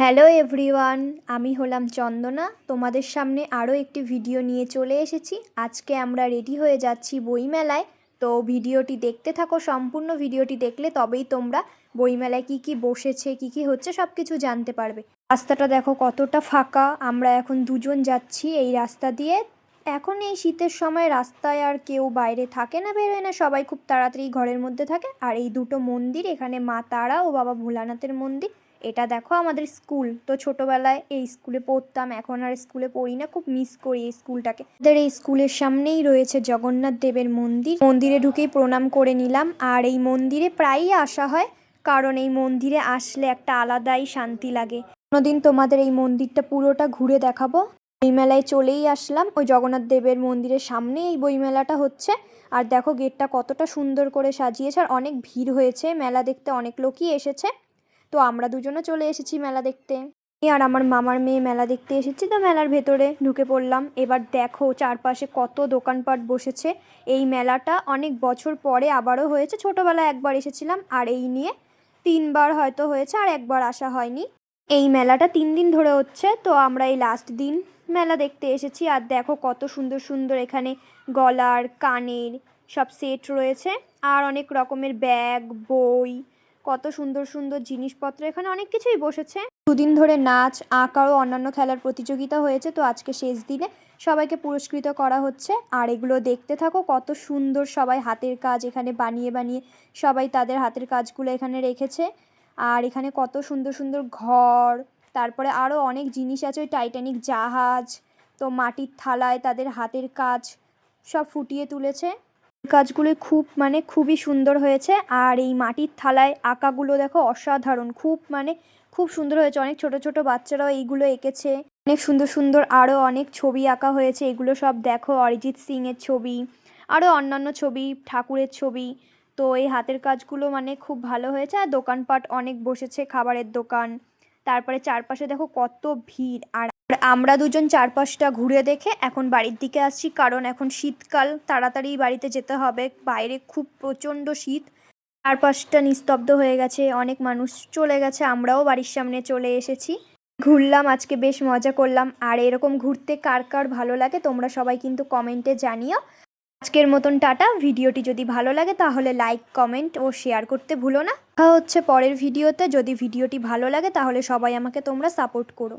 Hello everyone, আমি হলাম চন্দনা। তোমাদের সামনে আরও একটি ভিডিও নিয়ে চলে এসেছি। আজকে আমরা রেডি হয়ে যাচ্ছি বইমেলায়। তো ভিডিওটি দেখতে থাকো, সম্পূর্ণ ভিডিওটি দেখলে তবেই তোমরা বইমেলায় কি কি বসেছে, কি কি হচ্ছে সব কিছু জানতে পারবে। রাস্তাটা দেখো কতটা ফাঁকা। আমরা এখন দুজন যাচ্ছি এই রাস্তা দিয়ে। এখন এই শীতের সময় রাস্তায় আর কেউ বাইরে থাকে না, বেরোয় না, সবাই খুব তাড়াতাড়ি ঘরের মধ্যে থাকে। আর এই দুটো মন্দির, এখানে মা তারা ও বাবা ভোলানাথের মন্দির। এটা দেখো আমাদের স্কুল। তো ছোটবেলায় এই স্কুলে পড়তাম, এখন আর স্কুলে পড়ি না, খুব মিস করি এই স্কুলটাকে। আমাদের এই স্কুলের সামনেই রয়েছে জগন্নাথ দেবের মন্দির। মন্দিরে ঢুকেই প্রণাম করে নিলাম। আর এই মন্দিরে প্রায়ই আসা হয়, কারণ এই মন্দিরে আসলে একটা আলাদাই শান্তি লাগে। কোনোদিন তোমাদের এই মন্দিরটা পুরোটা ঘুরে দেখাবো। বইমেলায় চলেই আসলাম, ওই জগন্নাথ দেবের মন্দিরের সামনে এই বইমেলাটা হচ্ছে। আর দেখো গেটটা কতটা সুন্দর করে সাজিয়েছে, আর অনেক ভিড় হয়েছে, মেলা দেখতে অনেক লোকই এসেছে। তো আমরা দুজনে চলে এসেছি মেলা দেখতে। আর আমার মামার মেয়ে মেলা দেখতে এসেছি, তো মেলার ভেতরে ঢুকে পড়লাম। এবার দেখো চারপাশে কত দোকানপাট বসেছে। এই মেলাটা অনেক বছর পরে আবারও হয়েছে। ছোটোবেলায় একবার এসেছিলাম, আর এই নিয়ে 3বার হয়তো হয়েছে, আর একবার আসা হয়নি। এই মেলাটা 3 দিন ধরে হচ্ছে, তো আমরা এই লাস্ট দিন মেলা দেখতে এসেছি। আর দেখো কত সুন্দর সুন্দর এখানে গলার কানের সব সেট রয়েছে, আর অনেক রকমের ব্যাগ, বই, কত সুন্দর সুন্দর জিনিসপত্র, এখানে অনেক কিছুই বসেছে। 2 দিন ধরে নাচ, আঁকা ও অন্যান্য খেলার প্রতিযোগিতা হয়েছে। তো আজকে শেষ দিনে সবাইকে পুরস্কৃত করা হচ্ছে। আর এগুলো দেখতে থাকো, কত সুন্দর সবাই হাতের কাজ এখানে বানিয়ে বানিয়ে সবাই তাদের হাতের কাজগুলো এখানে রেখেছে। আর এখানে কত সুন্দর সুন্দর ঘর, তারপরে আরও অনেক জিনিস আছে, ওই টাইটানিক জাহাজ, তো মাটির থালায় তাদের হাতের কাজ সব ফুটিয়ে তুলেছে। কাজগুলো খুবই সুন্দর হয়েছে। আর এই মাটির থালায় আঁকাগুলো দেখো অসাধারণ, খুব সুন্দর হয়েছে। অনেক ছোট ছোট বাচ্চারাও এইগুলো এঁকেছে। অনেক সুন্দর সুন্দর আরও অনেক ছবি আঁকা হয়েছে। এগুলো সব দেখো অরিজিৎ সিংয়ের ছবি, আরও অন্যান্য ছবি, ঠাকুরের ছবি। তো এই হাতের কাজগুলো খুব ভালো হয়েছে। আর দোকানপাট অনেক বসেছে, খাবারের দোকান। তারপরে চারপাশে দেখো কত ভিড়। আর আমরা দুজন চারপাশটা ঘুরে দেখে এখন বাড়ির দিকে আসছি, কারণ এখন শীতকাল, তাড়াতাড়ি বাড়িতে যেতে হবে। বাইরে খুব প্রচণ্ড শীত, চারপাশটা নিস্তব্ধ হয়ে গেছে, অনেক মানুষ চলে গেছে, আমরাও বাড়ির সামনে চলে এসেছি। ঘুরলাম আজকে, বেশ মজা করলাম। আর এরকম ঘুরতে কার কার ভালো লাগে তোমরা সবাই কিন্তু কমেন্টে জানিও। আজকের মতন টাটা। ভিডিওটি যদি ভালো লাগে তাহলে লাইক, কমেন্ট ও শেয়ার করতে ভুলো না। দেখা হচ্ছে পরের ভিডিওতে। যদি ভিডিওটি ভালো লাগে তাহলে সবাই আমাকে তোমরা সাপোর্ট করো।